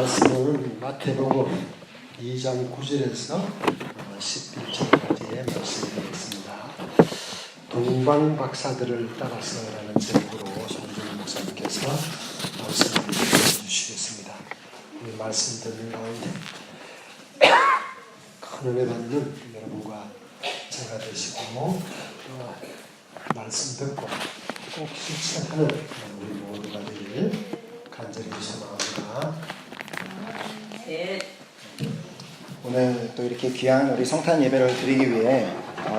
말씀은 마태복음 2장 9절에서 11절까지의 말씀이겠습니다. 동방 박사들을 따라서라는 제목으로 손준호 목사님께서 말씀을 주시겠습니다. 이 말씀 듣는 가운데 큰 은혜 받는 여러분과 제가 되시고 말씀 듣고 꼭 실천하는 우리 모두가 되길 간절히 소망합니다. 네. 오늘 또 이렇게 귀한 우리 성탄 예배를 드리기 위해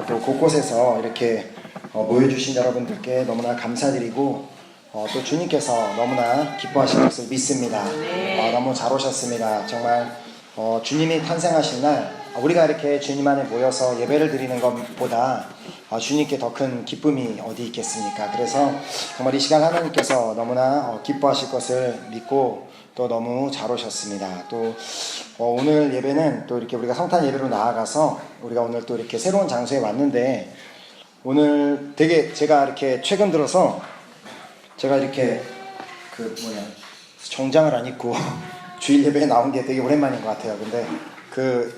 또 곳곳에서 이렇게 모여주신 여러분들께 너무나 감사드리고 또 주님께서 너무나 기뻐하실 것을 믿습니다. 너무 잘 오셨습니다. 정말 주님이 탄생하신 날 우리가 이렇게 주님 안에 모여서 예배를 드리는 것보다 주님께 더 큰 기쁨이 어디 있겠습니까? 그래서 정말 이 시간 하나님께서 너무나 기뻐하실 것을 믿고 또 너무 잘 오셨습니다. 또 오늘 예배는 또 이렇게 우리가 성탄 예배로 나아가서 우리가 오늘 또 이렇게 새로운 장소에 왔는데 오늘 되게 제가 이렇게 최근 들어서 제가 이렇게 정장을 안 입고 주일 예배에 나온 게 되게 오랜만인 것 같아요. 근데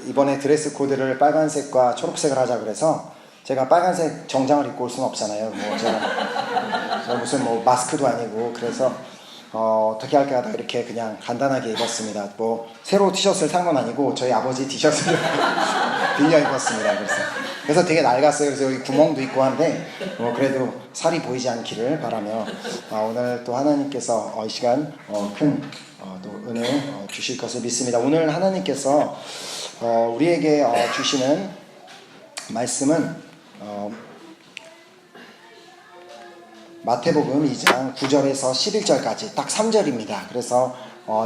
이번에 드레스 코드를 빨간색과 초록색을 하자 그래서 제가 빨간색 정장을 입고 올 수는 없잖아요. 제가 무슨 마스크도 아니고 그래서 어떻게 할까 하다가 이렇게 그냥 간단하게 입었습니다. 새로 티셔츠를 산 건 아니고 저희 아버지 티셔츠를 빌려 입었습니다. 그래서 되게 낡았어요. 그래서 여기 구멍도 있고 한데 그래도 살이 보이지 않기를 바라며 오늘 또 하나님께서 이 시간 큰 또 은혜 주실 것을 믿습니다. 오늘 하나님께서 우리에게 주시는 말씀은 마태복음 2장 9절에서 11절까지 딱 3절입니다. 그래서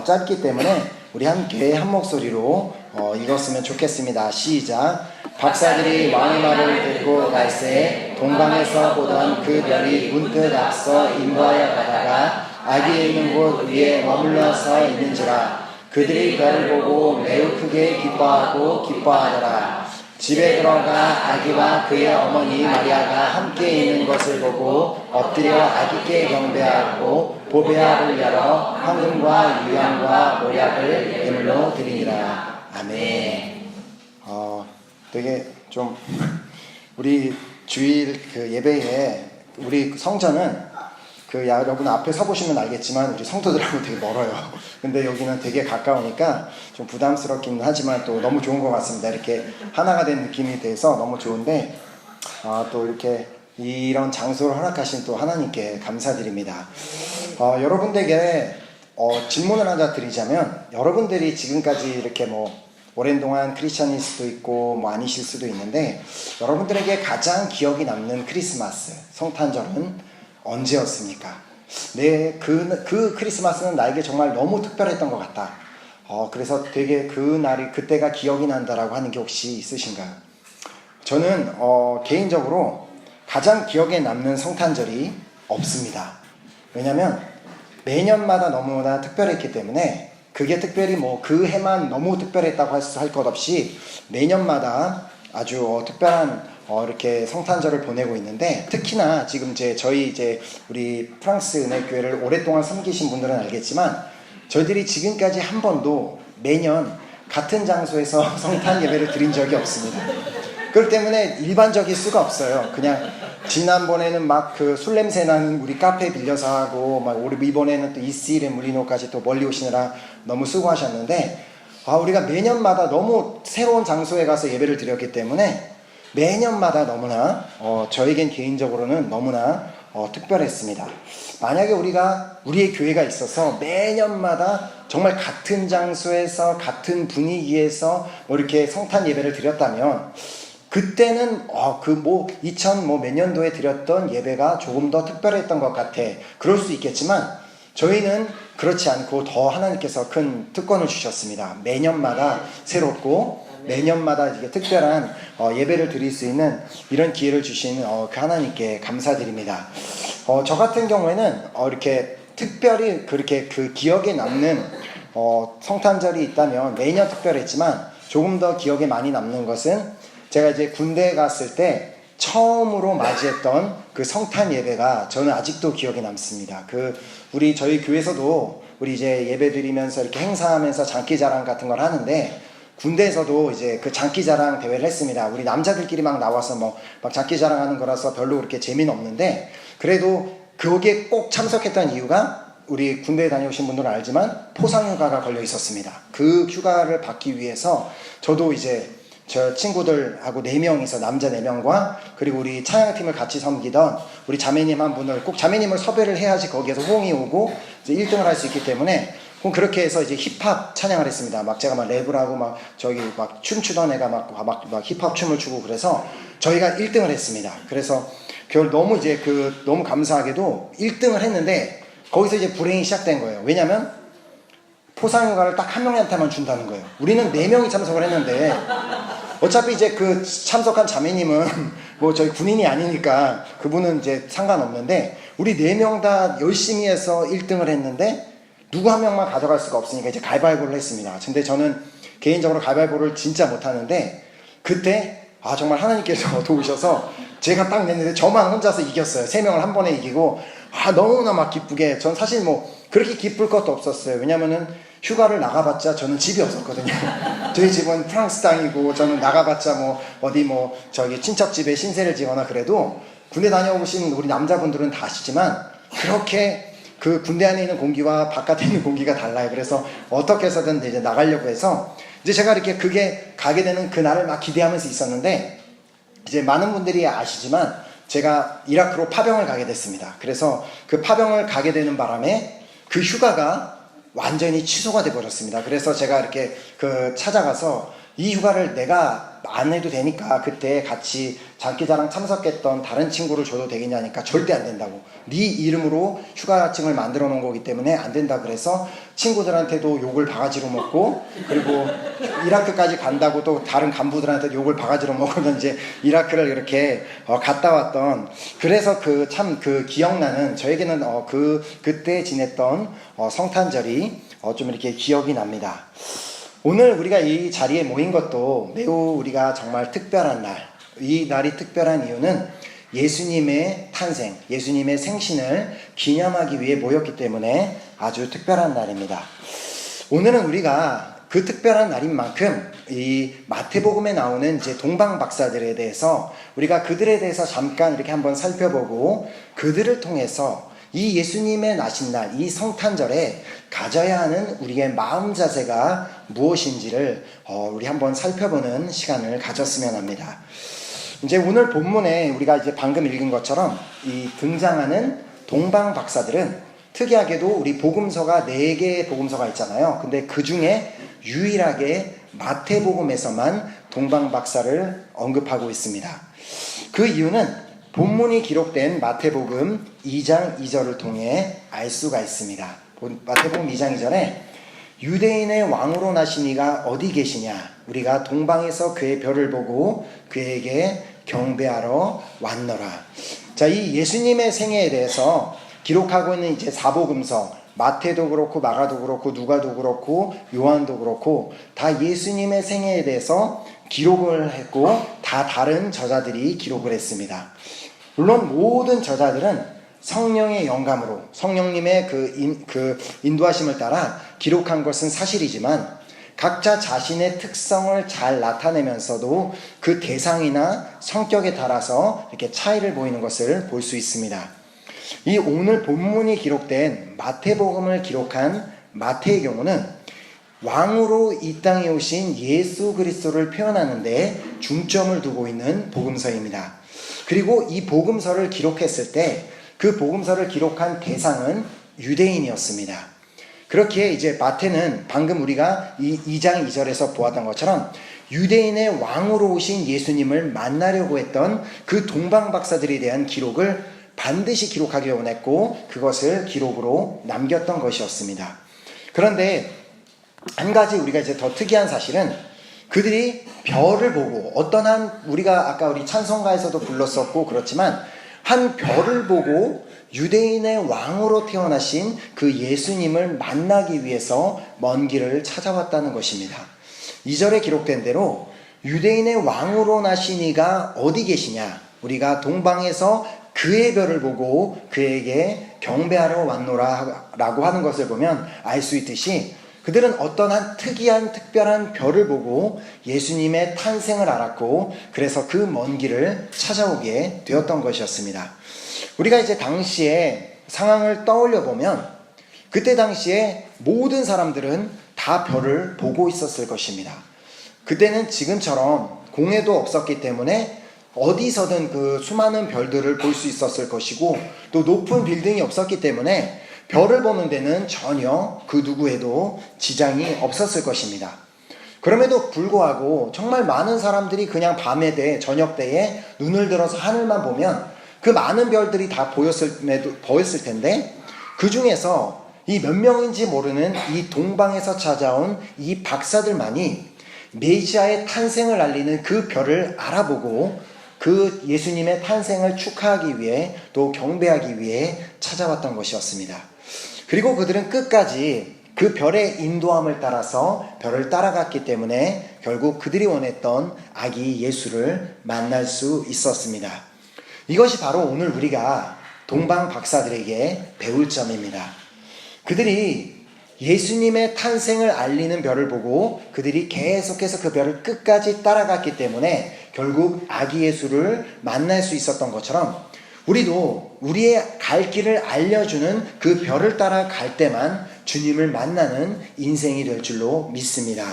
짧기 때문에 우리 함께 한 목소리로 읽었으면 좋겠습니다. 시작. 박사들이 왕의 말을 듣고 갈새 동방에서 보던 그 별이 문득 앞서 인도하여 가다가 아기 있는 곳 위에 머물러서 있는지라. 그들이 별을 보고 매우 크게 기뻐하더라. 집에 들어가 아기와 그의 어머니 마리아가 함께 있는 것을 보고 엎드려 아기께 경배하고 보배합을 열어 황금과 유향과 모략을 예물로 드리니라. 아멘. 되게 좀 우리 주일 예배에 우리 성전은 여러분 앞에 서보시면 알겠지만 우리 성도들하고 되게 멀어요. 근데 여기는 되게 가까우니까 좀 부담스럽긴 하지만 또 너무 좋은 것 같습니다. 이렇게 하나가 된 느낌이 돼서 너무 좋은데 또 이렇게 이런 장소를 허락하신 또 하나님께 감사드립니다. 여러분들에게 질문을 하나 드리자면 여러분들이 지금까지 이렇게 오랜 동안 크리스찬일 수도 있고 아니실 수도 있는데 여러분들에게 가장 기억이 남는 크리스마스, 성탄절은 언제였습니까? 그 크리스마스는 나에게 정말 너무 특별했던 것 같다. 그래서 되게 그때가 기억이 난다라고 하는 게 혹시 있으신가요? 저는 개인적으로 가장 기억에 남는 성탄절이 없습니다. 왜냐면 매년마다 너무나 특별했기 때문에 그게 특별히 그 해만 너무 특별했다고 할 것 없이 매년마다 아주 특별한 이렇게 성탄절을 보내고 있는데 특히나 지금 저희 우리 프랑스 은혜교회를 오랫동안 섬기신 분들은 알겠지만 저희들이 지금까지 한 번도 매년 같은 장소에서 성탄 예배를 드린 적이 없습니다. 그렇기 때문에 일반적일 수가 없어요. 그냥 지난번에는 술 냄새 나는 우리 카페 빌려서 하고 이번에는 또 이스일의 물리노까지 또 멀리 오시느라 너무 수고하셨는데 우리가 매년마다 너무 새로운 장소에 가서 예배를 드렸기 때문에 매년마다 너무나 저에겐 개인적으로는 너무나 특별했습니다. 만약에 우리의 교회가 있어서 매년마다 정말 같은 장소에서 같은 분위기에서 이렇게 성탄 예배를 드렸다면 그때는 2000 몇 년도에 드렸던 예배가 조금 더 특별했던 것 같아. 그럴 수 있겠지만 저희는 그렇지 않고 더 하나님께서 큰 특권을 주셨습니다. 매년마다 새롭고 매년마다 이게 특별한 예배를 드릴 수 있는 이런 기회를 주신 그 하나님께 감사드립니다. 저 같은 경우에는 이렇게 특별히 그렇게 그 기억에 남는 성탄절이 있다면 매년 특별했지만 조금 더 기억에 많이 남는 것은 제가 군대에 갔을 때 처음으로 맞이했던 그 성탄 예배가 저는 아직도 기억에 남습니다. 저희 교회에서도 우리 이제 예배 드리면서 이렇게 행사하면서 장기자랑 같은 걸 하는데, 군대에서도 이제 그 장기자랑 대회를 했습니다. 우리 남자들끼리 막 나와서 막 장기자랑 하는 거라서 별로 그렇게 재미는 없는데, 그래도 거기에 꼭 참석했던 이유가 우리 군대에 다녀오신 분들은 알지만 포상휴가가 걸려 있었습니다. 그 휴가를 받기 위해서 저도 이제 저 친구들하고 4명이서 남자 4명과 그리고 우리 찬양팀을 같이 섬기던 우리 자매님 한 분을 꼭 자매님을 섭외를 해야지 거기에서 호응이 오고 이제 1등을 할 수 있기 때문에 그렇게 해서 이제 힙합 찬양을 했습니다. 막 제가 막 랩을 하고 막 저기 막 춤추던 애가 막 힙합 춤을 추고 그래서 저희가 1등을 했습니다. 그래서 너무 이제 너무 감사하게도 1등을 했는데 거기서 이제 불행이 시작된 거예요. 왜냐면 포상휴가를 딱 한 명한테만 준다는 거예요. 우리는 4명이 참석을 했는데 어차피 이제 그 참석한 자매님은 뭐 저희 군인이 아니니까 그분은 이제 상관없는데 우리 4명 다 열심히 해서 1등을 했는데 누구 한 명만 가져갈 수가 없으니까 이제 가위바위보를 했습니다. 근데 저는 개인적으로 가위바위보를 진짜 못하는데 그때 정말 하나님께서 도우셔서 제가 딱 냈는데 저만 혼자서 이겼어요. 3명을 한 번에 이기고 너무나 막 기쁘게. 전 사실 뭐 그렇게 기쁠 것도 없었어요. 왜냐면은 휴가를 나가봤자 저는 집이 없었거든요. 저희 집은 프랑스 땅이고 저는 나가봤자 뭐 어디 뭐 저기 친척집에 신세를 지거나 그래도 군대 다녀오신 우리 남자분들은 다 아시지만 그렇게 그 군대 안에 있는 공기와 바깥에 있는 공기가 달라요. 그래서 어떻게 해서든 이제 나가려고 해서 이제 제가 이렇게 그게 가게 되는 그날을 막 기대하면서 있었는데 이제 많은 분들이 아시지만 제가 이라크로 파병을 가게 됐습니다. 그래서 그 파병을 가게 되는 바람에 그 휴가가 완전히 취소가 돼 버렸습니다. 그래서 제가 이렇게 찾아가서 이 휴가를 내가 안 해도 되니까 그때 같이 장기자랑 참석했던 다른 친구를 줘도 되겠냐니까 절대 안 된다고. 네 이름으로 휴가증을 만들어 놓은 거기 때문에 안 된다 그래서 친구들한테도 욕을 바가지로 먹고 그리고 이라크까지 간다고 또 다른 간부들한테 욕을 바가지로 먹으면 이제 이라크를 이렇게 갔다 왔던 그래서 참 기억나는 저에게는 그때 지냈던 성탄절이 좀 이렇게 기억이 납니다. 오늘 우리가 이 자리에 모인 것도 매우 우리가 정말 특별한 날. 이 날이 특별한 이유는 예수님의 탄생, 예수님의 생신을 기념하기 위해 모였기 때문에 아주 특별한 날입니다. 오늘은 우리가 그 특별한 날인 만큼 이 마태복음에 나오는 이제 동방 박사들에 대해서 우리가 그들에 대해서 잠깐 이렇게 한번 살펴보고 그들을 통해서 이 예수님의 나신 날, 이 성탄절에 가져야 하는 우리의 마음 자세가 무엇인지를 우리 한번 살펴보는 시간을 가졌으면 합니다. 이제 오늘 본문에 우리가 이제 방금 읽은 것처럼 이 등장하는 동방 박사들은 특이하게도 우리 복음서가 4개의 복음서가 있잖아요. 근데 그 중에 유일하게 마태복음에서만 동방 박사를 언급하고 있습니다. 그 이유는 본문이 기록된 마태복음 2장 2절을 통해 알 수가 있습니다. 마태복음 2장 2절에 유대인의 왕으로 나신 이가 어디 계시냐? 우리가 동방에서 그의 별을 보고 그에게 경배하러 왔노라. 자, 이 예수님의 생애에 대해서 기록하고 있는 이제 사복음서 마태도 그렇고 마가도 그렇고 누가도 그렇고 요한도 그렇고 다 예수님의 생애에 대해서 기록을 했고 다 다른 저자들이 기록을 했습니다. 물론 모든 저자들은 성령의 영감으로 성령님의 그 인도하심을 따라 기록한 것은 사실이지만 각자 자신의 특성을 잘 나타내면서도 그 대상이나 성격에 따라서 이렇게 차이를 보이는 것을 볼 수 있습니다. 이 오늘 본문이 기록된 마태복음을 기록한 마태의 경우는 왕으로 이 땅에 오신 예수 그리스도를 표현하는 데 중점을 두고 있는 복음서입니다. 그리고 이 복음서를 기록했을 때 그 복음서를 기록한 대상은 유대인이었습니다. 그렇게 이제 마태는 방금 우리가 이 2장 2절에서 보았던 것처럼 유대인의 왕으로 오신 예수님을 만나려고 했던 그 동방 박사들에 대한 기록을 반드시 기록하기 원했고 그것을 기록으로 남겼던 것이었습니다. 그런데 한 가지 우리가 이제 더 특이한 사실은 그들이 별을 보고 어떤 한 우리가 아까 우리 찬송가에서도 불렀었고 그렇지만 한 별을 보고 유대인의 왕으로 태어나신 그 예수님을 만나기 위해서 먼 길을 찾아왔다는 것입니다. 2절에 기록된 대로 유대인의 왕으로 나신 이가 어디 계시냐? 우리가 동방에서 그의 별을 보고 그에게 경배하러 왔노라 라고 하는 것을 보면 알 수 있듯이 그들은 어떤 한 특이한 특별한 별을 보고 예수님의 탄생을 알았고 그래서 그 먼 길을 찾아오게 되었던 것이었습니다. 우리가 이제 당시에 상황을 떠올려 보면 그때 당시에 모든 사람들은 다 별을 보고 있었을 것입니다. 그때는 지금처럼 공해도 없었기 때문에 어디서든 그 수많은 별들을 볼 수 있었을 것이고 또 높은 빌딩이 없었기 때문에 별을 보는 데는 전혀 그 누구에도 지장이 없었을 것입니다. 그럼에도 불구하고 정말 많은 사람들이 그냥 밤에 저녁 때에 눈을 들어서 하늘만 보면 그 많은 별들이 다 보였을 텐데 그 중에서 이 몇 명인지 모르는 이 동방에서 찾아온 이 박사들만이 메시아의 탄생을 알리는 그 별을 알아보고 그 예수님의 탄생을 축하하기 위해 또 경배하기 위해 찾아왔던 것이었습니다. 그리고 그들은 끝까지 그 별의 인도함을 따라서 별을 따라갔기 때문에 결국 그들이 원했던 아기 예수를 만날 수 있었습니다. 이것이 바로 오늘 우리가 동방 박사들에게 배울 점입니다. 그들이 예수님의 탄생을 알리는 별을 보고 그들이 계속해서 그 별을 끝까지 따라갔기 때문에 결국 아기 예수를 만날 수 있었던 것처럼 우리도 우리의 갈 길을 알려주는 그 별을 따라갈 때만 주님을 만나는 인생이 될 줄로 믿습니다.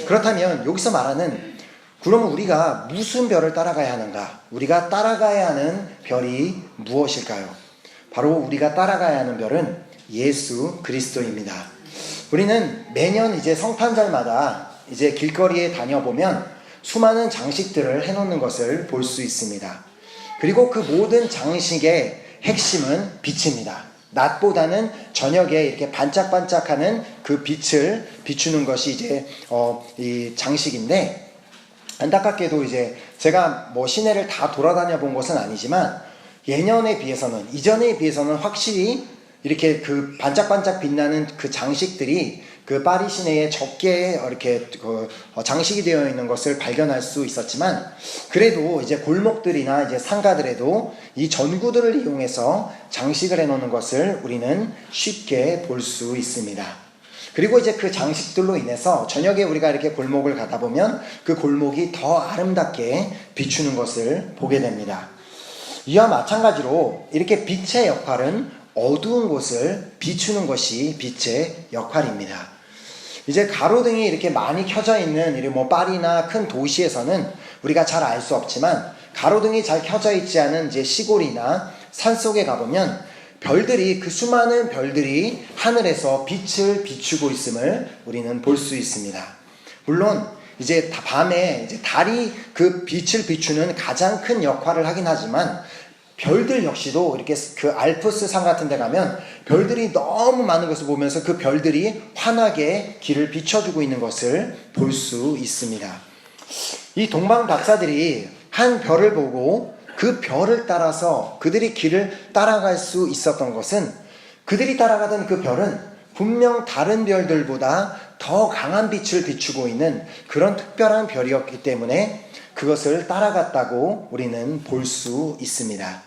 그렇다면 여기서 말하는 그러면 우리가 무슨 별을 따라가야 하는가? 우리가 따라가야 하는 별이 무엇일까요? 바로 우리가 따라가야 하는 별은 예수 그리스도입니다. 우리는 매년 이제 성탄절마다 이제 길거리에 다녀보면 수많은 장식들을 해놓는 것을 볼 수 있습니다. 그리고 그 모든 장식의 핵심은 빛입니다. 낮보다는 저녁에 이렇게 반짝반짝하는 그 빛을 비추는 것이 이제 이 장식인데 안타깝게도 이제 제가 뭐 시내를 다 돌아다녀 본 것은 아니지만 예년에 비해서는 이전에 비해서는 확실히 이렇게 그 반짝반짝 빛나는 그 장식들이 그 파리 시내에 적게 이렇게 장식이 되어 있는 것을 발견할 수 있었지만 그래도 이제 골목들이나 이제 상가들에도 이 전구들을 이용해서 장식을 해놓는 것을 우리는 쉽게 볼 수 있습니다. 그리고 이제 그 장식들로 인해서 저녁에 우리가 이렇게 골목을 가다 보면 그 골목이 더 아름답게 비추는 것을 보게 됩니다. 이와 마찬가지로 이렇게 빛의 역할은 어두운 곳을 비추는 것이 빛의 역할입니다. 이제 가로등이 이렇게 많이 켜져 있는 뭐 파리나 큰 도시에서는 우리가 잘 알 수 없지만 가로등이 잘 켜져 있지 않은 이제 시골이나 산속에 가보면 별들이 그 수많은 별들이 하늘에서 빛을 비추고 있음을 우리는 볼 수 있습니다. 물론 이제 밤에 이제 달이 그 빛을 비추는 가장 큰 역할을 하긴 하지만 별들 역시도 이렇게 그 알프스 산 같은 데 가면 별들이 너무 많은 것을 보면서 그 별들이 환하게 길을 비춰주고 있는 것을 볼 수 있습니다. 이 동방 박사들이 한 별을 보고 그 별을 따라서 그들이 길을 따라갈 수 있었던 것은 그들이 따라가던 그 별은 분명 다른 별들보다 더 강한 빛을 비추고 있는 그런 특별한 별이었기 때문에 그것을 따라갔다고 우리는 볼 수 있습니다.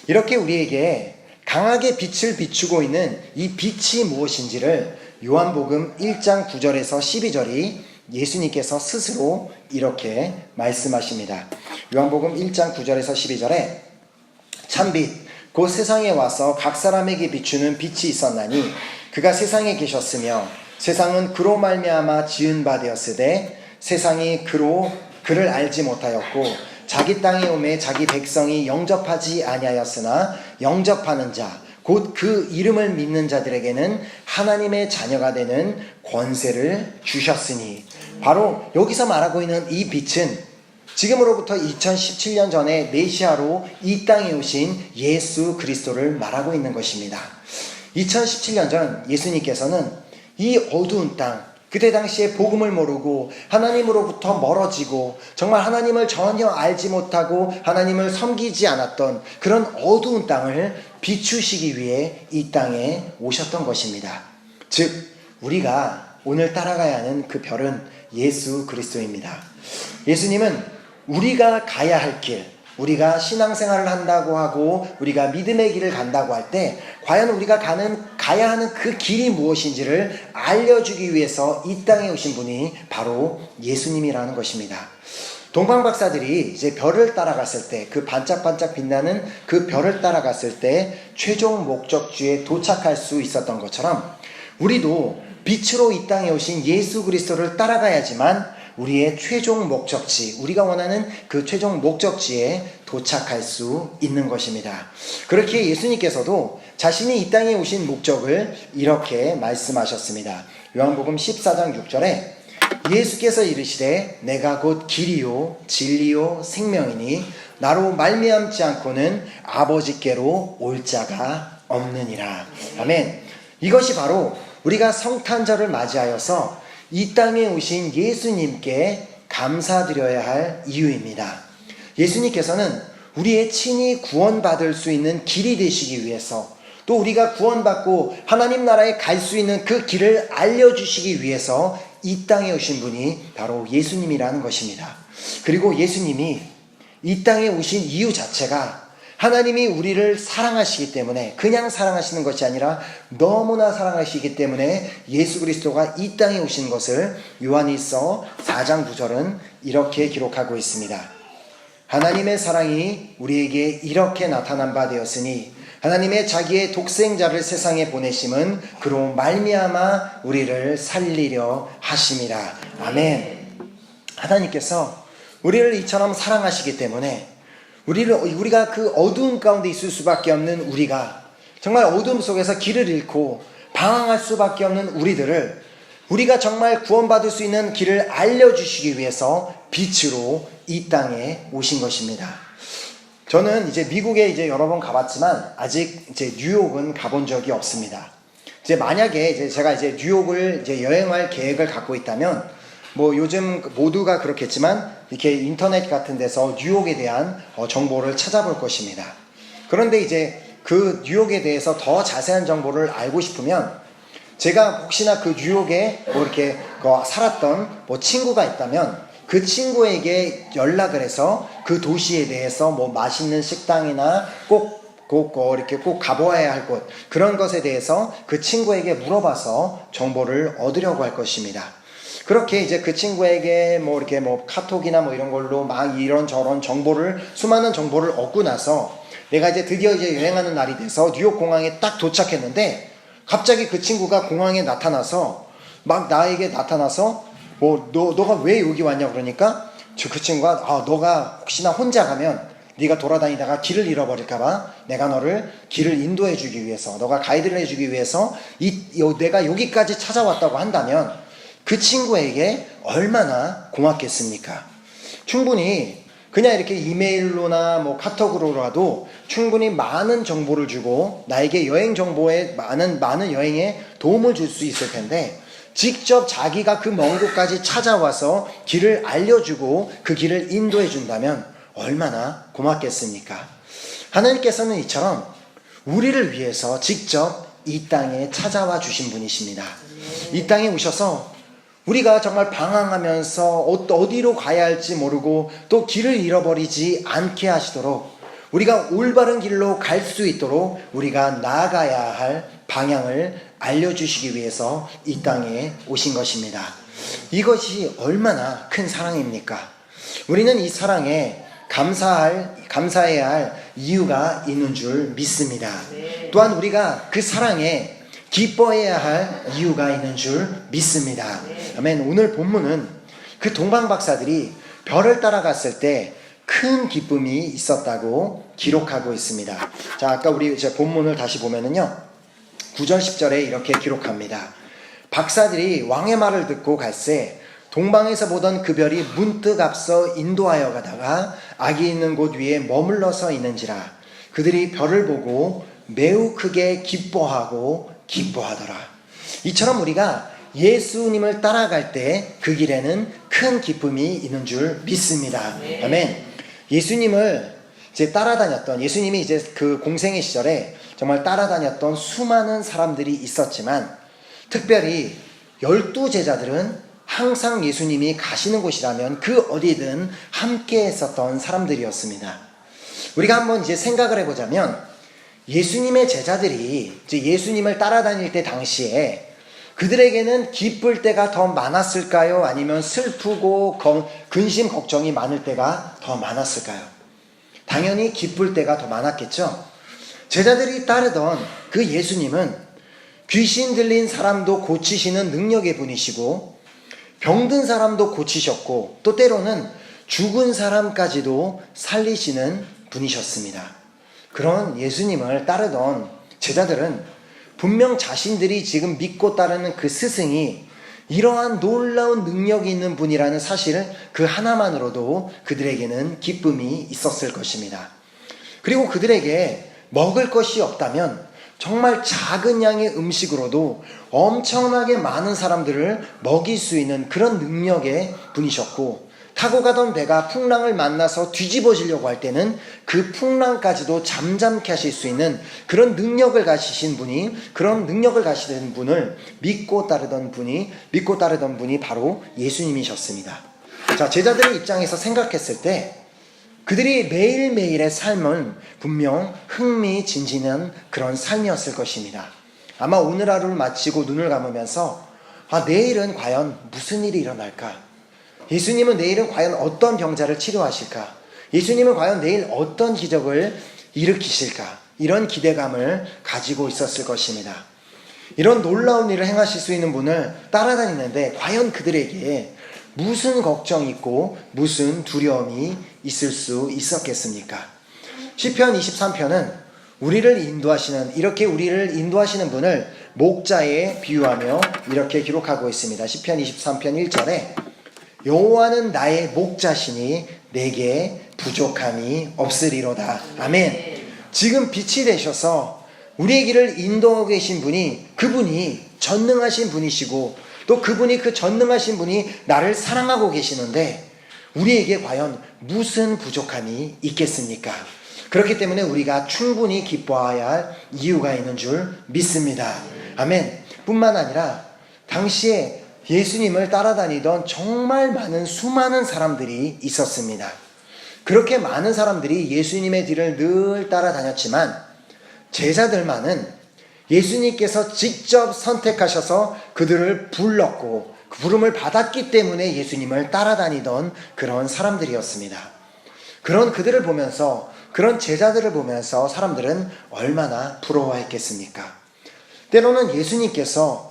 이렇게 우리에게 강하게 빛을 비추고 있는 이 빛이 무엇인지를 요한복음 1장 9절에서 12절이 예수님께서 스스로 이렇게 말씀하십니다. 요한복음 1장 9절에서 12절에 참빛 곧 세상에 와서 각 사람에게 비추는 빛이 있었나니 그가 세상에 계셨으며 세상은 그로 말미암아 지은 바 되었으되 세상이 그를 알지 못하였고 자기 땅에 오매 자기 백성이 영접하지 아니하였으나 영접하는 자 곧 그 이름을 믿는 자들에게는 하나님의 자녀가 되는 권세를 주셨으니 바로 여기서 말하고 있는 이 빛은 지금으로부터 2017년 전에 메시아로 이 땅에 오신 예수 그리스도를 말하고 있는 것입니다. 2017년 전 예수님께서는 이 어두운 땅 그때 당시에 복음을 모르고 하나님으로부터 멀어지고 정말 하나님을 전혀 알지 못하고 하나님을 섬기지 않았던 그런 어두운 땅을 비추시기 위해 이 땅에 오셨던 것입니다. 즉 우리가 오늘 따라가야 하는 그 별은 예수 그리스도입니다. 예수님은 우리가 가야 할 길, 우리가 신앙생활을 한다고 하고 우리가 믿음의 길을 간다고 할 때 과연 우리가 가야 하는 그 길이 무엇인지를 알려주기 위해서 이 땅에 오신 분이 바로 예수님이라는 것입니다. 동방박사들이 이제 별을 따라갔을 때, 그 반짝반짝 빛나는 그 별을 따라갔을 때 최종 목적지에 도착할 수 있었던 것처럼 우리도 빛으로 이 땅에 오신 예수 그리스도를 따라가야지만 우리의 최종 목적지, 우리가 원하는 그 최종 목적지에 도착할 수 있는 것입니다. 그렇게 예수님께서도 자신이 이 땅에 오신 목적을 이렇게 말씀하셨습니다. 요한복음 14장 6절에 예수께서 이르시되 내가 곧 길이요 진리요 생명이니 나로 말미암지 않고는 아버지께로 올 자가 없느니라. 아멘. 이것이 바로 우리가 성탄절을 맞이하여서 이 땅에 오신 예수님께 감사드려야 할 이유입니다. 예수님께서는 우리의 친히 구원받을 수 있는 길이 되시기 위해서, 또 우리가 구원받고 하나님 나라에 갈 수 있는 그 길을 알려주시기 위해서 이 땅에 오신 분이 바로 예수님이라는 것입니다. 그리고 예수님이 이 땅에 오신 이유 자체가 하나님이 우리를 사랑하시기 때문에, 그냥 사랑하시는 것이 아니라 너무나 사랑하시기 때문에 예수 그리스도가 이 땅에 오신 것을 요한일서 4장 9절은 이렇게 기록하고 있습니다. 하나님의 사랑이 우리에게 이렇게 나타난 바 되었으니 하나님의 자기의 독생자를 세상에 보내심은 그로 말미암아 우리를 살리려 하심이라. 아멘. 하나님께서 우리를 이처럼 사랑하시기 때문에 우리가 그 어두움 가운데 있을 수밖에 없는 우리가, 정말 어두움 속에서 길을 잃고 방황할 수밖에 없는 우리들을, 우리가 정말 구원받을 수 있는 길을 알려주시기 위해서 빛으로 이 땅에 오신 것입니다. 저는 이제 미국에 이제 여러 번 가봤지만 아직 이제 뉴욕은 가본 적이 없습니다. 이제 만약에 이제 제가 이제 뉴욕을 이제 여행할 계획을 갖고 있다면, 뭐 요즘 모두가 그렇겠지만 이렇게 인터넷 같은 데서 뉴욕에 대한 정보를 찾아볼 것입니다. 그런데 이제 그 뉴욕에 대해서 더 자세한 정보를 알고 싶으면, 제가 혹시나 그 뉴욕에 뭐 이렇게 살았던 뭐 친구가 있다면 그 친구에게 연락을 해서 그 도시에 대해서 뭐 맛있는 식당이나 이렇게 꼭 가보아야 할 곳, 그런 것에 대해서 그 친구에게 물어봐서 정보를 얻으려고 할 것입니다. 그렇게 이제 그 친구에게 뭐 이렇게 뭐 카톡이나 뭐 이런 걸로 막 이런저런 정보를, 수많은 정보를 얻고 나서 내가 이제 드디어 이제 여행하는 날이 돼서 뉴욕 공항에 딱 도착했는데, 갑자기 그 친구가 공항에 나타나서 막 나에게 나타나서 뭐 너가 왜 여기 왔냐 그러니까 그 친구가 너가 혹시나 혼자 가면 네가 돌아다니다가 길을 잃어버릴까봐 내가 너를 길을 인도해 주기 위해서, 너가 가이드를 해주기 위해서 내가 여기까지 찾아왔다고 한다면 그 친구에게 얼마나 고맙겠습니까? 충분히 그냥 이렇게 이메일로나 뭐 카톡으로라도 충분히 많은 정보를 주고 나에게 여행 정보에 많은 여행에 도움을 줄 수 있을 텐데, 직접 자기가 그 먼 곳까지 찾아와서 길을 알려주고 그 길을 인도해 준다면 얼마나 고맙겠습니까? 하나님께서는 이처럼 우리를 위해서 직접 이 땅에 찾아와 주신 분이십니다. 이 땅에 오셔서 우리가 정말 방황하면서 어디로 가야 할지 모르고 또 길을 잃어버리지 않게 하시도록, 우리가 올바른 길로 갈 수 있도록 우리가 나아가야 할 방향을 알려주시기 위해서 이 땅에 오신 것입니다. 이것이 얼마나 큰 사랑입니까? 우리는 이 사랑에 감사해야 할 이유가 있는 줄 믿습니다. 또한 우리가 그 사랑에 기뻐해야 할 이유가 있는 줄 믿습니다. 아멘. 오늘 본문은 그 동방박사들이 별을 따라갔을 때 큰 기쁨이 있었다고 기록하고 있습니다. 자, 아까 우리 이제 본문을 다시 보면은요, 9절 10절에 이렇게 기록합니다. 박사들이 왕의 말을 듣고 갈새 동방에서 보던 그 별이 문득 앞서 인도하여 가다가 악이 있는 곳 위에 머물러서 있는지라. 그들이 별을 보고 매우 크게 기뻐하더라. 이처럼 우리가 예수님을 따라갈 때 그 길에는 큰 기쁨이 있는 줄 믿습니다. 아멘. 예수님을 이제 따라다녔던, 예수님이 이제 그 공생의 시절에 정말 따라다녔던 수많은 사람들이 있었지만, 특별히 12제자들은 항상 예수님이 가시는 곳이라면 그 어디든 함께 했었던 사람들이었습니다. 우리가 한번 이제 생각을 해보자면 예수님의 제자들이 이제 예수님을 따라다닐 때 당시에 그들에게는 기쁠 때가 더 많았을까요? 아니면 슬프고 근심 걱정이 많을 때가 더 많았을까요? 당연히 기쁠 때가 더 많았겠죠. 제자들이 따르던 그 예수님은 귀신 들린 사람도 고치시는 능력의 분이시고 병든 사람도 고치셨고 또 때로는 죽은 사람까지도 살리시는 분이셨습니다. 그런 예수님을 따르던 제자들은 분명 자신들이 지금 믿고 따르는 그 스승이 이러한 놀라운 능력이 있는 분이라는 사실 그 하나만으로도 그들에게는 기쁨이 있었을 것입니다. 그리고 그들에게 먹을 것이 없다면 정말 작은 양의 음식으로도 엄청나게 많은 사람들을 먹일 수 있는 그런 능력의 분이셨고 타고 가던 배가 풍랑을 만나서 뒤집어지려고 할 때는 그 풍랑까지도 잠잠케 하실 수 있는 그런 능력을 가지신 분이 그런 능력을 가지신 분을 믿고 따르던 분이 바로 예수님이셨습니다. 자, 제자들의 입장에서 생각했을 때 그들이 매일매일의 삶은 분명 흥미진진한 그런 삶이었을 것입니다. 아마 오늘 하루를 마치고 눈을 감으면서 내일은 과연 무슨 일이 일어날까? 예수님은 내일은 과연 어떤 병자를 치료하실까? 예수님은 과연 내일 어떤 기적을 일으키실까? 이런 기대감을 가지고 있었을 것입니다. 이런 놀라운 일을 행하실 수 있는 분을 따라다니는데 과연 그들에게 무슨 걱정이 있고 무슨 두려움이 있을 수 있었겠습니까? 시편 23편은 우리를 인도하시는 분을 목자에 비유하며 이렇게 기록하고 있습니다. 시편 23편 1절에 여호와는 나의 목자시니 내게 부족함이 없으리로다. 아멘. 지금 빛이 되셔서 우리의 길을 인도하고 계신 분이 그분이 전능하신 분이시고 또 그분이 그 전능하신 분이 나를 사랑하고 계시는데 우리에게 과연 무슨 부족함이 있겠습니까? 그렇기 때문에 우리가 충분히 기뻐해야 할 이유가 있는 줄 믿습니다. 아멘. 뿐만 아니라 당시에 예수님을 따라다니던 정말 많은 수많은 사람들이 있었습니다. 그렇게 많은 사람들이 예수님의 뒤를 늘 따라다녔지만 제자들만은 예수님께서 직접 선택하셔서 그들을 불렀고 그 부름을 받았기 때문에 예수님을 따라다니던 그런 사람들이었습니다. 그런 그들을 보면서 그런 제자들을 보면서 사람들은 얼마나 부러워했겠습니까? 때로는 예수님께서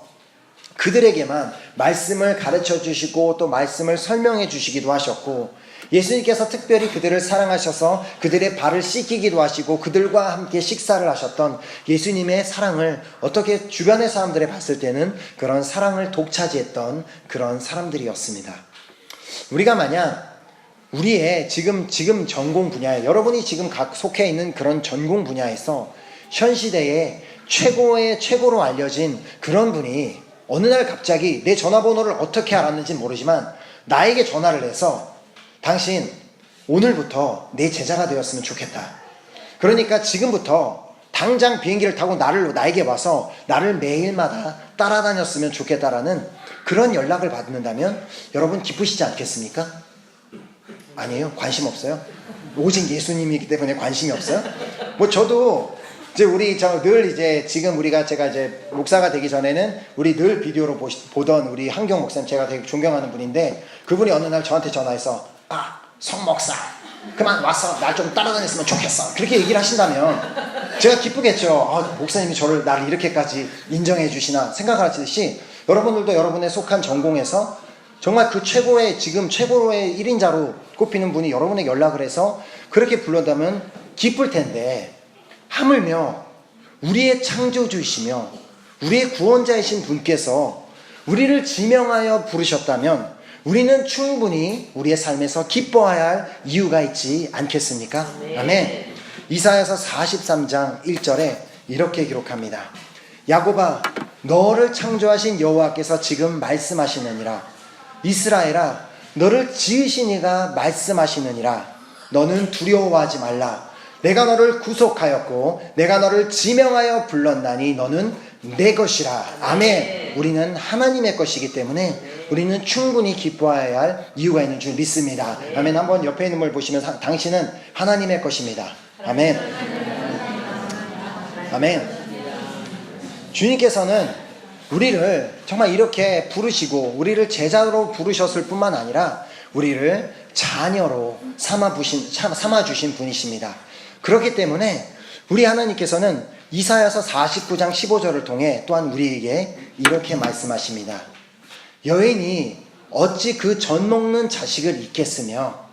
그들에게만 말씀을 가르쳐 주시고 또 말씀을 설명해 주시기도 하셨고 예수님께서 특별히 그들을 사랑하셔서 그들의 발을 씻기기도 하시고 그들과 함께 식사를 하셨던 예수님의 사랑을 어떻게 주변의 사람들이 봤을 때는 그런 사랑을 독차지했던 그런 사람들이었습니다. 우리가 만약 우리의 지금 전공 분야에 여러분이 지금 각 속해 있는 그런 전공 분야에서 현 시대에 최고로 알려진 그런 분이 어느 날 갑자기 내 전화번호를 어떻게 알았는지는 모르지만 나에게 전화를 해서 당신 오늘부터 내 제자가 되었으면 좋겠다. 그러니까 지금부터 당장 비행기를 타고 나에게 와서 나를 매일마다 따라다녔으면 좋겠다라는 그런 연락을 받는다면 여러분 기쁘시지 않겠습니까? 아니에요? 관심 없어요? 오직 예수님이기 때문에 관심이 없어요? 저도 이제 제가 이제 목사가 되기 전에는 우리 늘 비디오로 보던 우리 한경 목사님 제가 되게 존경하는 분인데 그분이 어느 날 저한테 전화해서 성 목사 그만 와서 날 좀 따라다녔으면 좋겠어 그렇게 얘기를 하신다면 제가 기쁘겠죠. 목사님이 나를 이렇게까지 인정해 주시나 생각하시듯이 여러분들도 여러분의 속한 전공에서 정말 그 최고의 1인자로 꼽히는 분이 여러분에게 연락을 해서 그렇게 불렀다면 기쁠 텐데 하물며 우리의 창조주이시며 우리의 구원자이신 분께서 우리를 지명하여 부르셨다면 우리는 충분히 우리의 삶에서 기뻐해야 할 이유가 있지 않겠습니까? 아멘. 이사야서 43장 1절에 이렇게 기록합니다. 야곱아 너를 창조하신 여호와께서 지금 말씀하시느니라. 이스라엘아 너를 지으신 이가 말씀하시느니라. 너는 두려워하지 말라. 내가 너를 구속하였고 내가 너를 지명하여 불렀나니 너는 내 것이라. 아멘. 우리는 하나님의 것이기 때문에 우리는 충분히 기뻐해야 할 이유가 있는 줄 믿습니다. 아멘. 한번 옆에 있는 걸 보시면 당신은 하나님의 것입니다. 아멘. 아멘. 주님께서는 우리를 정말 이렇게 부르시고 우리를 제자로 부르셨을 뿐만 아니라 우리를 자녀로 삼아주신 분이십니다. 그렇기 때문에 우리 하나님께서는 이사야서 49장 15절을 통해 또한 우리에게 이렇게 말씀하십니다. 여인이 어찌 그 젖 먹는 자식을 잊겠으며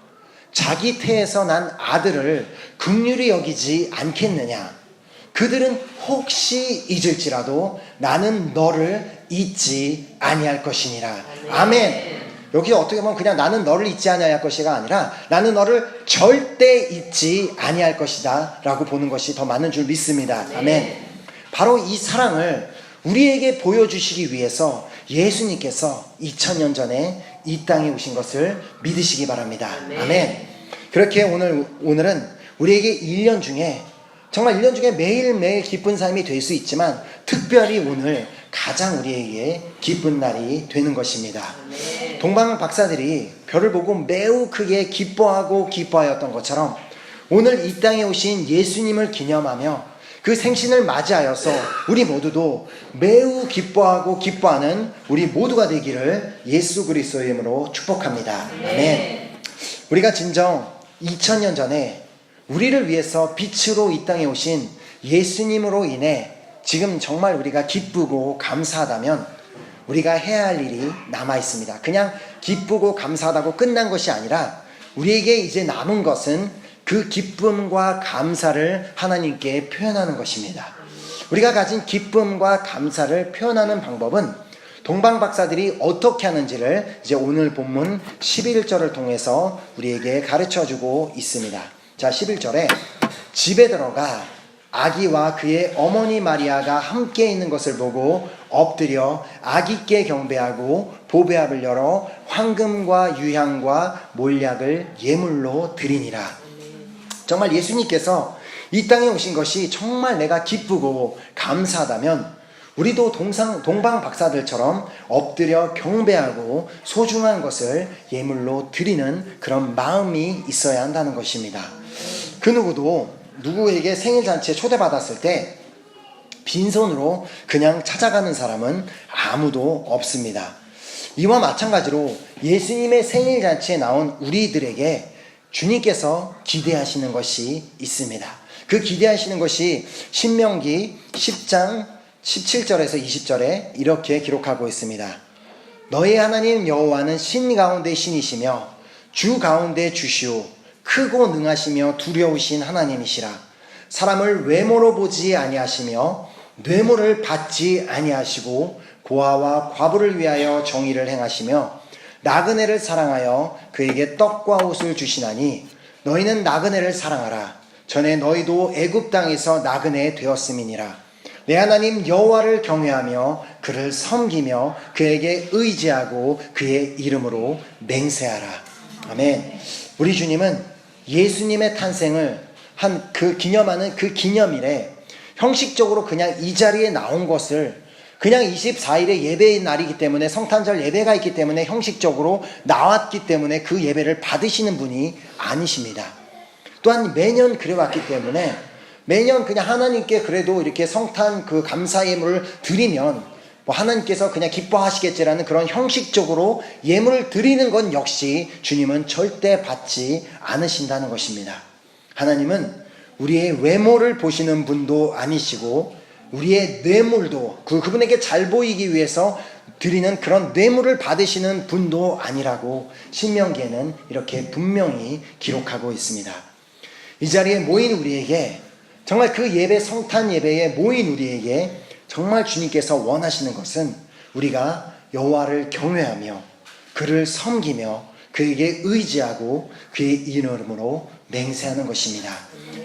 자기 태에서 난 아들을 긍휼히 여기지 않겠느냐. 그들은 혹시 잊을지라도 나는 너를 잊지 아니할 것이니라. 아멘. 여기 어떻게 보면 그냥 나는 너를 잊지 아니할 것이가 아니라 나는 너를 절대 잊지 아니할 것이다 라고 보는 것이 더 맞는 줄 믿습니다. 아멘. 바로 이 사랑을 우리에게 보여주시기 위해서 예수님께서 2000년 전에 이 땅에 오신 것을 믿으시기 바랍니다. 아멘. 그렇게 오늘은 우리에게 1년 중에 정말 1년 중에 매일매일 기쁜 삶이 될 수 있지만 특별히 오늘 가장 우리에게 기쁜 날이 되는 것입니다. 동방 박사들이 별을 보고 매우 크게 기뻐하였던 것처럼 오늘 이 땅에 오신 예수님을 기념하며 그 생신을 맞이하여서 우리 모두도 매우 기뻐하는 우리 모두가 되기를 예수 그리스도의 이름으로 축복합니다. 아멘. 우리가 진정 2000년 전에 우리를 위해서 빛으로 이 땅에 오신 예수님으로 인해 지금 정말 우리가 기쁘고 감사하다면 우리가 해야 할 일이 남아 있습니다. 그냥 기쁘고 감사하다고 끝난 것이 아니라 우리에게 이제 남은 것은 그 기쁨과 감사를 하나님께 표현하는 것입니다. 우리가 가진 기쁨과 감사를 표현하는 방법은 동방 박사들이 어떻게 하는지를 이제 오늘 본문 11절을 통해서 우리에게 가르쳐주고 있습니다. 자, 11절에 집에 들어가 아기와 그의 어머니 마리아가 함께 있는 것을 보고 엎드려 아기께 경배하고 보배압을 열어 황금과 유향과 몰약을 예물로 드리니라. 정말 예수님께서 이 땅에 오신 것이 정말 내가 기쁘고 감사하다면 우리도 동방 박사들처럼 엎드려 경배하고 소중한 것을 예물로 드리는 그런 마음이 있어야 한다는 것입니다. 그 누구에게 생일잔치에 초대받았을 때 빈손으로 그냥 찾아가는 사람은 아무도 없습니다. 이와 마찬가지로 예수님의 생일잔치에 나온 우리들에게 주님께서 기대하시는 것이 있습니다. 그 기대하시는 것이 신명기 10장 17절에서 20절에 이렇게 기록하고 있습니다. 너희 하나님 여호와는 신 가운데 신이시며 주 가운데 주시오 크고 능하시며 두려우신 하나님이시라. 사람을 외모로 보지 아니하시며 뇌물을 받지 아니하시고 고아와 과부를 위하여 정의를 행하시며 나그네를 사랑하여 그에게 떡과 옷을 주시나니 너희는 나그네를 사랑하라. 전에 너희도 애굽 땅에서 나그네 되었음이니라. 내 하나님 여호와를 경외하며 그를 섬기며 그에게 의지하고 그의 이름으로 맹세하라. 아멘. 우리 주님은 예수님의 탄생을 기념하는 그 기념일에 형식적으로 그냥 이 자리에 나온 것을 그냥 24일의 예배의 날이기 때문에 성탄절 예배가 있기 때문에 형식적으로 나왔기 때문에 그 예배를 받으시는 분이 아니십니다. 또한 매년 그래왔기 때문에 매년 그냥 하나님께 그래도 이렇게 성탄 그 감사 예물을 드리면 하나님께서 그냥 기뻐하시겠지라는 그런 형식적으로 예물을 드리는 건 역시 주님은 절대 받지 않으신다는 것입니다. 하나님은 우리의 외모를 보시는 분도 아니시고 우리의 뇌물도 그분에게 잘 보이기 위해서 드리는 그런 뇌물을 받으시는 분도 아니라고 신명기에는 이렇게 분명히 기록하고 있습니다. 이 자리에 모인 우리에게 정말 그 예배 성탄 예배에 모인 우리에게 정말 주님께서 원하시는 것은 우리가 여호와를 경외하며 그를 섬기며 그에게 의지하고 그의 이름으로 맹세하는 것입니다.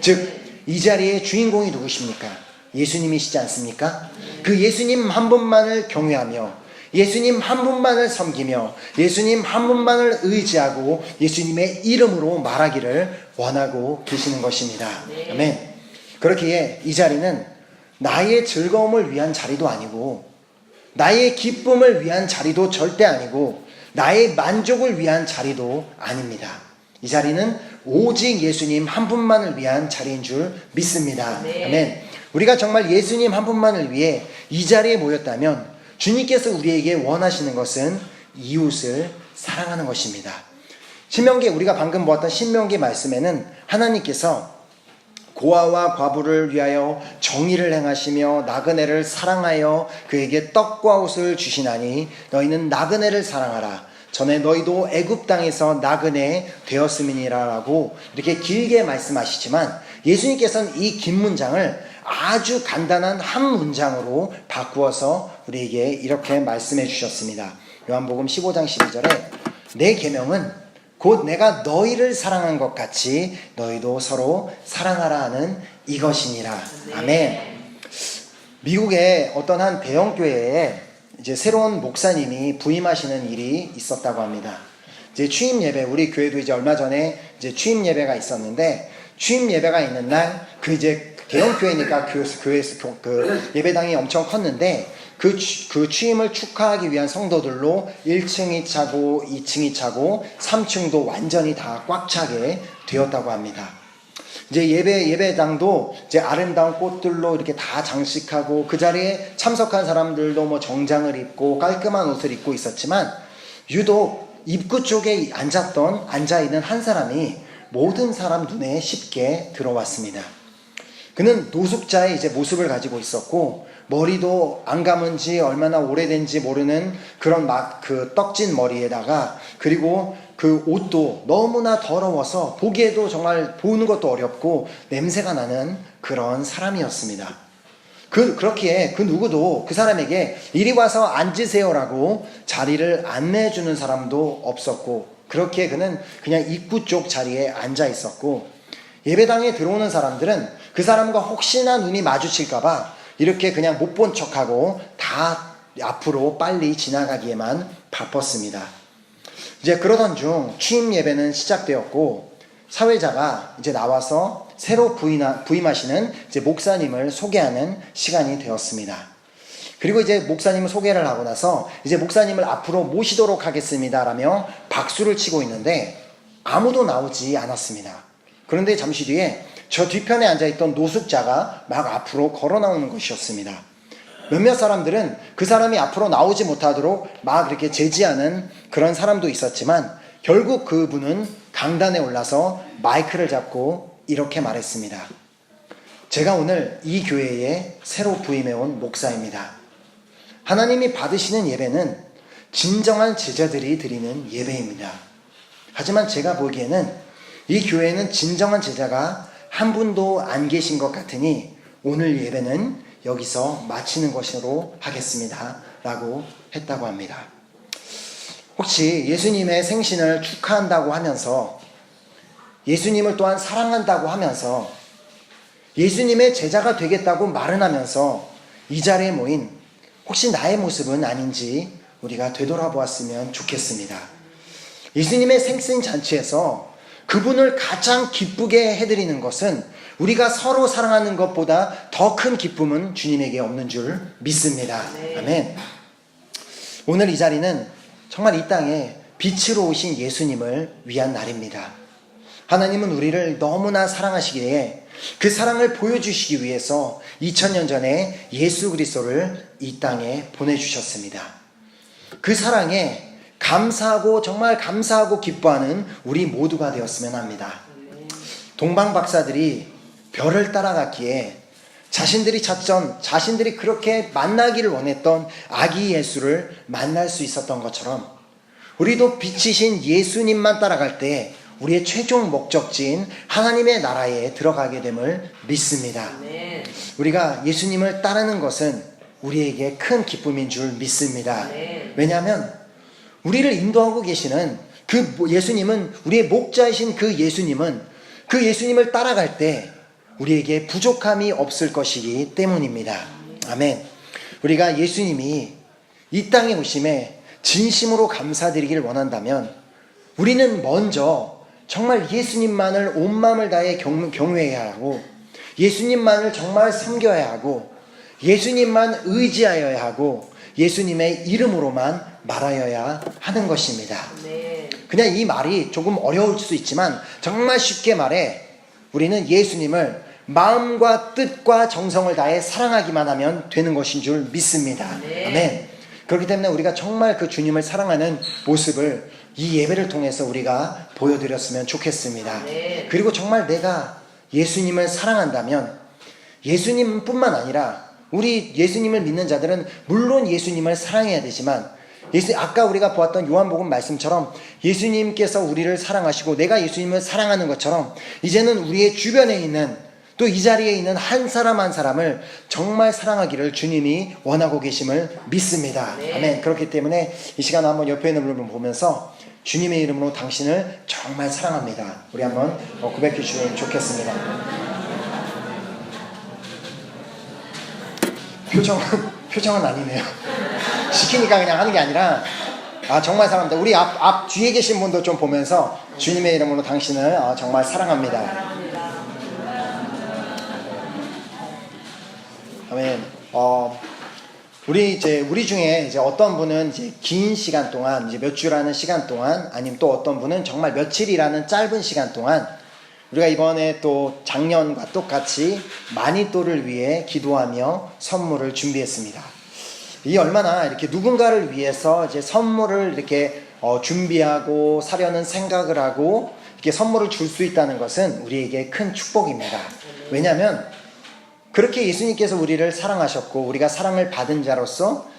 즉 이 자리의 주인공이 누구십니까? 예수님이시지 않습니까? 그 예수님 한 분만을 경외하며 예수님 한 분만을 섬기며 예수님 한 분만을 의지하고 예수님의 이름으로 말하기를 원하고 계시는 것입니다. 아멘. 그렇기에 이 자리는 나의 즐거움을 위한 자리도 아니고 나의 기쁨을 위한 자리도 절대 아니고 나의 만족을 위한 자리도 아닙니다. 이 자리는 오직 예수님 한 분만을 위한 자리인 줄 믿습니다. 네. 아멘. 우리가 정말 예수님 한 분만을 위해 이 자리에 모였다면 주님께서 우리에게 원하시는 것은 이웃을 사랑하는 것입니다. 신명기, 우리가 방금 보았던 신명기 말씀에는 하나님께서 고아와 과부를 위하여 정의를 행하시며 나그네를 사랑하여 그에게 떡과 옷을 주시나니 너희는 나그네를 사랑하라. 전에 너희도 애굽 땅에서 나그네 되었음이니라라고 이렇게 길게 말씀하시지만 예수님께서는 이 긴 문장을 아주 간단한 한 문장으로 바꾸어서 우리에게 이렇게 말씀해 주셨습니다. 요한복음 15장 12절에 내 계명은 곧 내가 너희를 사랑한 것 같이 너희도 서로 사랑하라 하는 이것이니라. 아멘. 미국의 어떤 한 대형교회에 이제 새로운 목사님이 부임하시는 일이 있었다고 합니다. 이제 취임 예배, 우리 교회도 이제 얼마 전에 이제 취임 예배가 있었는데, 취임 예배가 있는 날, 그 이제 대형 교회니까 교회에서 그 예배당이 엄청 컸는데, 그 취임을 축하하기 위한 성도들로 1층이 차고 2층이 차고 3층도 완전히 다 꽉 차게 되었다고 합니다. 이제 예배당도 이제 아름다운 꽃들로 이렇게 다 장식하고 그 자리에 참석한 사람들도 뭐 정장을 입고 깔끔한 옷을 입고 있었지만 유독 입구 쪽에 앉아있는 한 사람이 모든 사람 눈에 쉽게 들어왔습니다. 그는 노숙자의 이제 모습을 가지고 있었고 머리도 안 감은 지 얼마나 오래된지 모르는 그런 그 떡진 머리에다가, 그리고 그 옷도 너무나 더러워서 보기에도 정말 보는 것도 어렵고 냄새가 나는 그런 사람이었습니다. 그렇기에 그 누구도 그 사람에게 이리 와서 앉으세요라고 자리를 안내해주는 사람도 없었고, 그렇기에 그는 그냥 입구 쪽 자리에 앉아 있었고, 예배당에 들어오는 사람들은 그 사람과 혹시나 눈이 마주칠까봐 이렇게 그냥 못 본 척하고 다 앞으로 빨리 지나가기에만 바빴습니다. 이제 그러던 중 취임 예배는 시작되었고, 사회자가 이제 나와서 새로 부임하시는 이제 목사님을 소개하는 시간이 되었습니다. 그리고 이제 목사님을 소개를 하고 나서 이제 목사님을 앞으로 모시도록 하겠습니다라며 박수를 치고 있는데 아무도 나오지 않았습니다. 그런데 잠시 뒤에 저 뒤편에 앉아있던 노숙자가 막 앞으로 걸어 나오는 것이었습니다. 몇몇 사람들은 그 사람이 앞으로 나오지 못하도록 막 이렇게 제지하는 그런 사람도 있었지만 결국 그분은 강단에 올라서 마이크를 잡고 이렇게 말했습니다. 제가 오늘 이 교회에 새로 부임해온 목사입니다. 하나님이 받으시는 예배는 진정한 제자들이 드리는 예배입니다. 하지만 제가 보기에는 이 교회에는 진정한 제자가 한 분도 안 계신 것 같으니 오늘 예배는 여기서 마치는 것으로 하겠습니다 라고 했다고 합니다. 혹시 예수님의 생신을 축하한다고 하면서, 예수님을 또한 사랑한다고 하면서, 예수님의 제자가 되겠다고 말은 하면서 이 자리에 모인 혹시 나의 모습은 아닌지 우리가 되돌아보았으면 좋겠습니다. 예수님의 생신 잔치에서 그분을 가장 기쁘게 해드리는 것은 우리가 서로 사랑하는 것보다 더 큰 기쁨은 주님에게 없는 줄 믿습니다. 아멘. 오늘 이 자리는 정말 이 땅에 빛으로 오신 예수님을 위한 날입니다. 하나님은 우리를 너무나 사랑하시기에 그 사랑을 보여주시기 위해서 2000년 전에 예수 그리스도를 이 땅에 보내주셨습니다. 그 사랑에 감사하고 정말 감사하고 기뻐하는 우리 모두가 되었으면 합니다. 동방 박사들이 별을 따라갔기에 자신들이 그렇게 만나기를 원했던 아기 예수를 만날 수 있었던 것처럼 우리도 빛이신 예수님만 따라갈 때 우리의 최종 목적지인 하나님의 나라에 들어가게 됨을 믿습니다. 우리가 예수님을 따르는 것은 우리에게 큰 기쁨인 줄 믿습니다. 왜냐하면 우리를 인도하고 계시는 그 예수님은, 우리의 목자이신 그 예수님을 따라갈 때 우리에게 부족함이 없을 것이기 때문입니다. 아멘. 우리가 예수님이 이 땅에 오심에 진심으로 감사드리기를 원한다면 우리는 먼저 정말 예수님만을 온 마음을 다해 경외해야 하고, 예수님만을 정말 섬겨야 하고, 예수님만 의지하여야 하고, 예수님의 이름으로만 말하여야 하는 것입니다. 네. 그냥 이 말이 조금 어려울 수 있지만 정말 쉽게 말해 우리는 예수님을 마음과 뜻과 정성을 다해 사랑하기만 하면 되는 것인 줄 믿습니다. 네. 아멘. 그렇기 때문에 우리가 정말 그 주님을 사랑하는 모습을 이 예배를 통해서 우리가 보여드렸으면 좋겠습니다. 네. 그리고 정말 내가 예수님을 사랑한다면 예수님뿐만 아니라 우리 예수님을 믿는 자들은 물론 예수님을 사랑해야 되지만 아까 우리가 보았던 요한복음 말씀처럼 예수님께서 우리를 사랑하시고 내가 예수님을 사랑하는 것처럼 이제는 우리의 주변에 있는 또 이 자리에 있는 한 사람 한 사람을 정말 사랑하기를 주님이 원하고 계심을 믿습니다. 네. 아멘. 그렇기 때문에 이 시간 한번 옆에 있는 분을 보면서 주님의 이름으로 당신을 정말 사랑합니다. 우리 한번 고백해 주시면 좋겠습니다. 표정은 아니네요. 시키니까 그냥 하는 게 아니라 정말 사랑합니다. 우리 앞 뒤에 계신 분도 좀 보면서 주님의 이름으로 당신을 정말 사랑합니다. 아멘. 우리 중에 이제 어떤 분은 이제 긴 시간 동안 이제 몇 주라는 시간 동안 아니면 또 어떤 분은 정말 며칠이라는 짧은 시간 동안 우리가 이번에 또 작년과 똑같이 마니또를 위해 기도하며 선물을 준비했습니다. 이 얼마나 이렇게 누군가를 위해서 이제 선물을 이렇게 준비하고 사려는 생각을 하고 이렇게 선물을 줄 수 있다는 것은 우리에게 큰 축복입니다. 왜냐하면 그렇게 예수님께서 우리를 사랑하셨고 우리가 사랑을 받은 자로서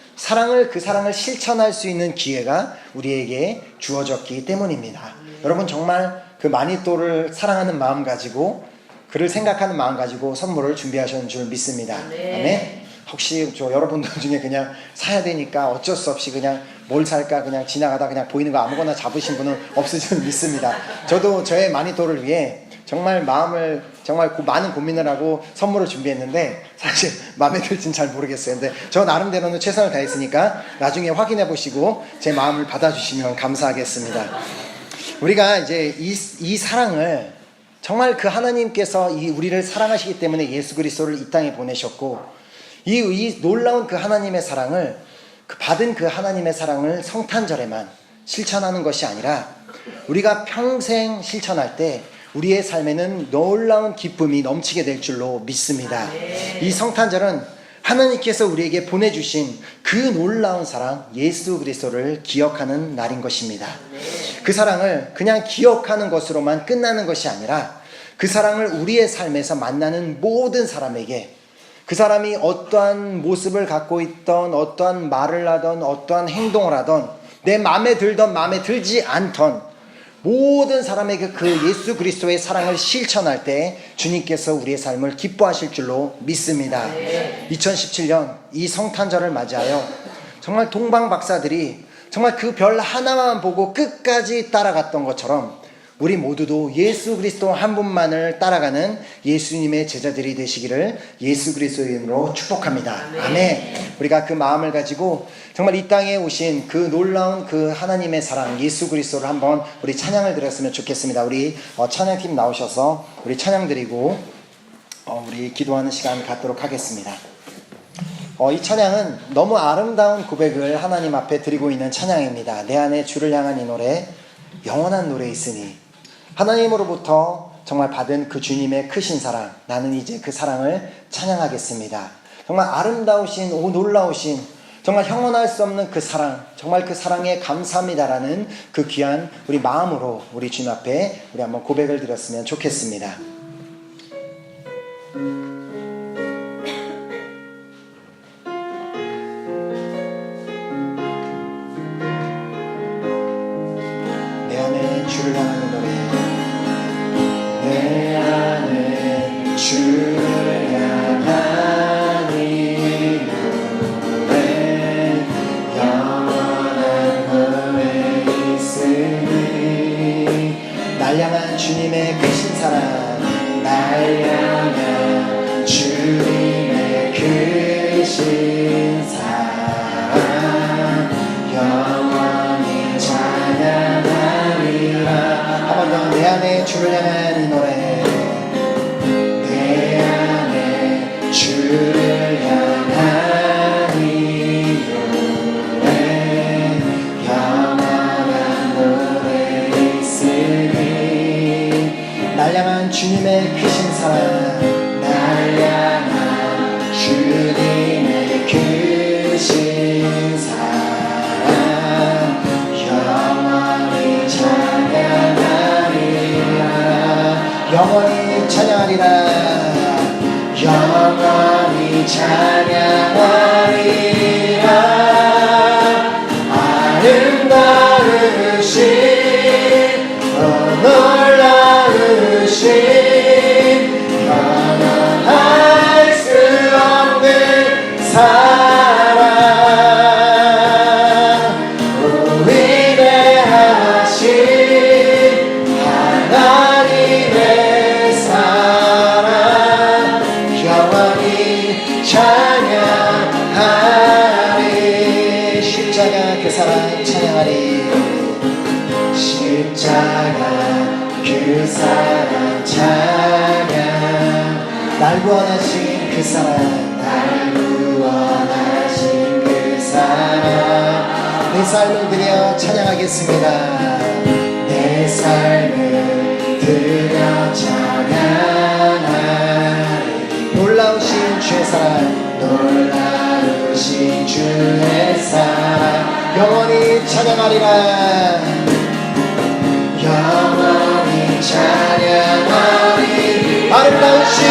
그 사랑을 실천할 수 있는 기회가 우리에게 주어졌기 때문입니다. 여러분 정말 그 마니또를 사랑하는 마음 가지고 그를 생각하는 마음 가지고 선물을 준비하셨는 줄 믿습니다. 네. 아멘. 혹시 여러분들 중에 그냥 사야 되니까 어쩔 수 없이 그냥 뭘 살까 그냥 지나가다 그냥 보이는 거 아무거나 잡으신 분은 없을 줄 믿습니다. 저도 저의 마니또를 위해 정말 많은 고민을 하고 선물을 준비했는데 사실 마음에 들지는 잘 모르겠어요. 근데 저 나름대로는 최선을 다했으니까 나중에 확인해 보시고 제 마음을 받아주시면 감사하겠습니다. 우리가 이제 이 사랑을 정말 그 하나님께서 우리를 사랑하시기 때문에 예수 그리스도를 이 땅에 보내셨고 이 놀라운 그 하나님의 사랑을 받은 그 하나님의 사랑을 성탄절에만 실천하는 것이 아니라 우리가 평생 실천할 때 우리의 삶에는 놀라운 기쁨이 넘치게 될 줄로 믿습니다. 이 성탄절은 하나님께서 우리에게 보내주신 그 놀라운 사랑 예수 그리스도를 기억하는 날인 것입니다. 그 사랑을 그냥 기억하는 것으로만 끝나는 것이 아니라 그 사랑을 우리의 삶에서 만나는 모든 사람에게 그 사람이 어떠한 모습을 갖고 있던 어떠한 말을 하던 어떠한 행동을 하던 내 마음에 들던 마음에 들지 않던 모든 사람에게 그 예수 그리스도의 사랑을 실천할 때 주님께서 우리의 삶을 기뻐하실 줄로 믿습니다. 2017년 이 성탄절을 맞이하여 정말 동방 박사들이 정말 그 별 하나만 보고 끝까지 따라갔던 것처럼 우리 모두도 예수 그리스도 한 분만을 따라가는 예수님의 제자들이 되시기를 예수 그리스도의 이름으로 축복합니다. 아멘. 우리가 그 마음을 가지고 정말 이 땅에 오신 그 놀라운 그 하나님의 사랑 예수 그리스도를 한번 우리 찬양을 드렸으면 좋겠습니다. 우리 찬양팀 나오셔서 우리 찬양 드리고 우리 기도하는 시간 갖도록 하겠습니다. 이 찬양은 너무 아름다운 고백을 하나님 앞에 드리고 있는 찬양입니다. 내 안에 주를 향한 이 노래 영원한 노래 있으니 하나님으로부터 정말 받은 그 주님의 크신 사랑 나는 이제 그 사랑을 찬양하겠습니다. 정말 아름다우신 놀라우신 정말 형언할 수 없는 그 사랑 정말 그 사랑에 감사합니다라는 그 귀한 우리 마음으로 우리 주님 앞에 우리 한번 고백을 드렸으면 좋겠습니다. 내 안에 주를 향하는 노래 내 안에 주를 향한 이 노래 영원한 노래 있으니 날 향한 주님의 크신 사랑 날 향한 주님의 크신 사랑 나를 향한 주님의 크신 사랑 영원히 찬양하리라 영원히 찬양하리라 영원히 찬양하리라 아름다우신 놀라우신 변할 수 없는 사랑 위대하신 하나님의 사랑 영원히 찬양하리 십자가 그 사랑 찬양하리 십자가 그 사랑 찬양 날 구원하신 그 사랑 날 구원하신 그 사랑 내 삶을 드려 찬양하겠습니다 내 삶을 드려 찬양하리 놀라우신 주의 사랑 놀라우신 주의 사랑 영원히 찬양하리라 영원히 찬양하리 아름다우신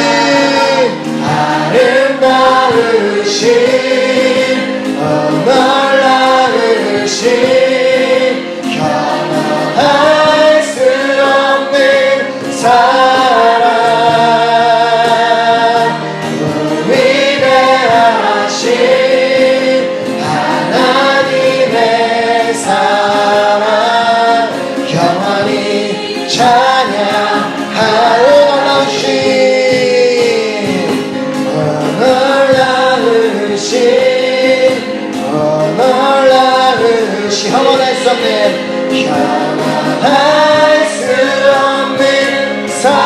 놀라우신 경험할 수 없는 사랑 위대하신 하나님의 사랑 영원히 찬양하오 놀라우신 영원할 수 없는 영원할 수 없는 사랑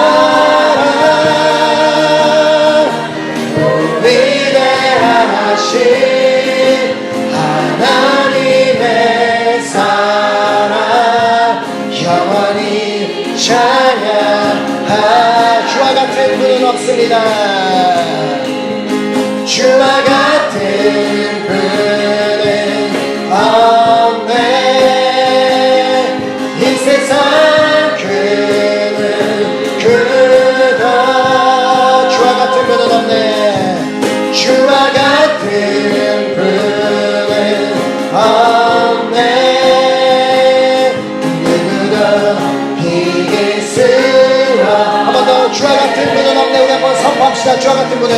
위대하신 하나님의 사랑 영원히 찬양하 주와 같은 분은 없습니다 주와 같은 분은 없네 이 세상 그는 그다 주와 같은 분은 없네 주와 같은 분은 없네 누구도 이길 수 한 번 더 주와 같은 분은 없네 우리 한번 선포합시다 주와 같은 분은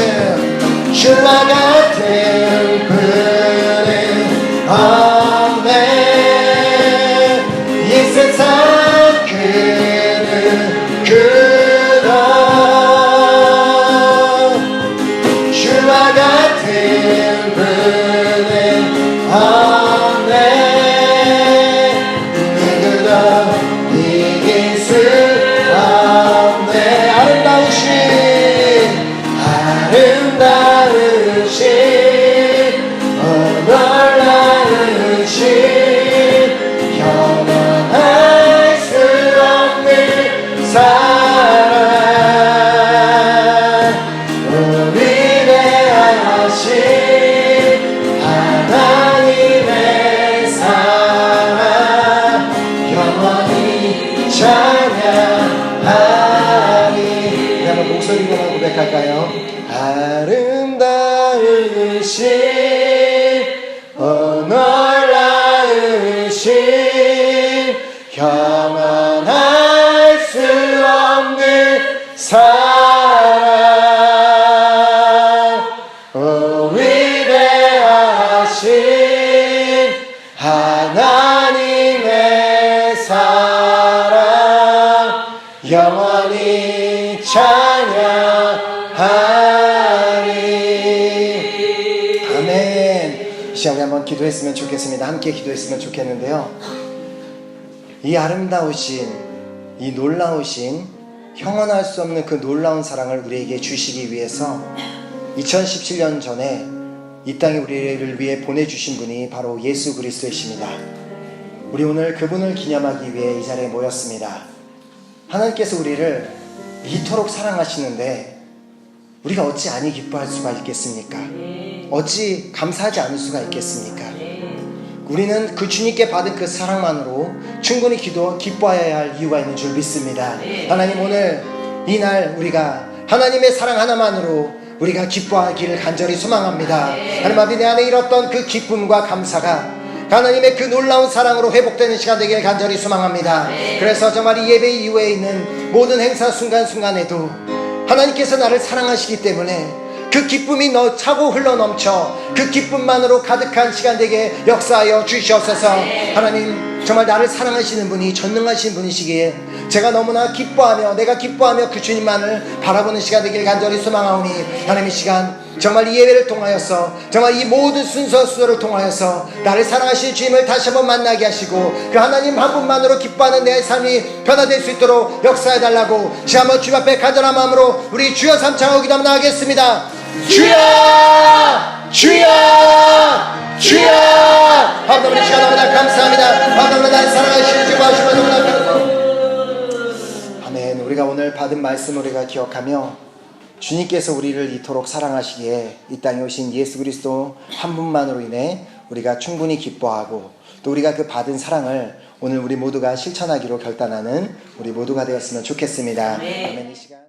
주와 같은 분은 없네 이 세상 그는 그다 주와 같은 분은 없네 누구도 이길 수 없네 아름다우신 놀라우신 영원할 수 없는 사랑 위대하신 하나님의 사랑 영원히 찬양하리 한번 목소리로만 고백할까요? 아름다우신 놀라우신 경험할 수 없는 사랑 위대하신 하나님의 사랑 영원히 찬양하리 아멘 이 시간 우리 한번 기도했으면 좋겠습니다 함께 기도했으면 좋겠는데요 이 아름다우신 이 놀라우신 형언할 수 없는 그 놀라운 사랑을 우리에게 주시기 위해서 2017년 전에 이 땅에 우리를 위해 보내주신 분이 바로 예수 그리스도이십니다. 우리 오늘 그분을 기념하기 위해 이 자리에 모였습니다. 하나님께서 우리를 이토록 사랑하시는데 우리가 어찌 아니 기뻐할 수가 있겠습니까? 어찌 감사하지 않을 수가 있겠습니까? 우리는 그 주님께 받은 그 사랑만으로 충분히 기뻐해야 할 이유가 있는 줄 믿습니다. 하나님, 오늘 이날 우리가 하나님의 사랑 하나만으로 우리가 기뻐하기를 간절히 소망합니다. 하나님 아버지, 내 안에 잃었던 그 기쁨과 감사가 하나님의 그 놀라운 사랑으로 회복되는 시간 되기를 간절히 소망합니다. 그래서 정말 이 예배 이후에 있는 모든 행사 순간순간에도 하나님께서 나를 사랑하시기 때문에 그 기쁨이 차고 흘러넘쳐 그 기쁨만으로 가득한 시간 되게 역사하여 주시옵소서. 하나님, 정말 나를 사랑하시는 분이 전능하신 분이시기에 제가 너무나 기뻐하며 내가 기뻐하며 그 주님만을 바라보는 시간 되길 간절히 소망하오니, 하나님 이 시간 정말 이 예배를 통하여서 정말 이 모든 순서를 통하여서 나를 사랑하시는 주님을 다시 한번 만나게 하시고 그 하나님 한 분만으로 기뻐하는 내 삶이 변화될 수 있도록 역사해달라고 다시 한번 주님 앞에 간절한 마음으로 우리 주여 삼창하고 기도 한번 하겠습니다. 주여! 주여! 주여! 하나님, 이 시간 너무나 감사합니다. 하나님, 나를 사랑하시는 주님 하시면 너무나 감사합니다. 아멘. 우리가 오늘 받은 말씀 우리가 기억하며 주님께서 우리를 이토록 사랑하시기에 이 땅에 오신 예수 그리스도 한 분만으로 인해 우리가 충분히 기뻐하고 또 우리가 그 받은 사랑을 오늘 우리 모두가 실천하기로 결단하는 우리 모두가 되었으면 좋겠습니다. 아멘. 이 시간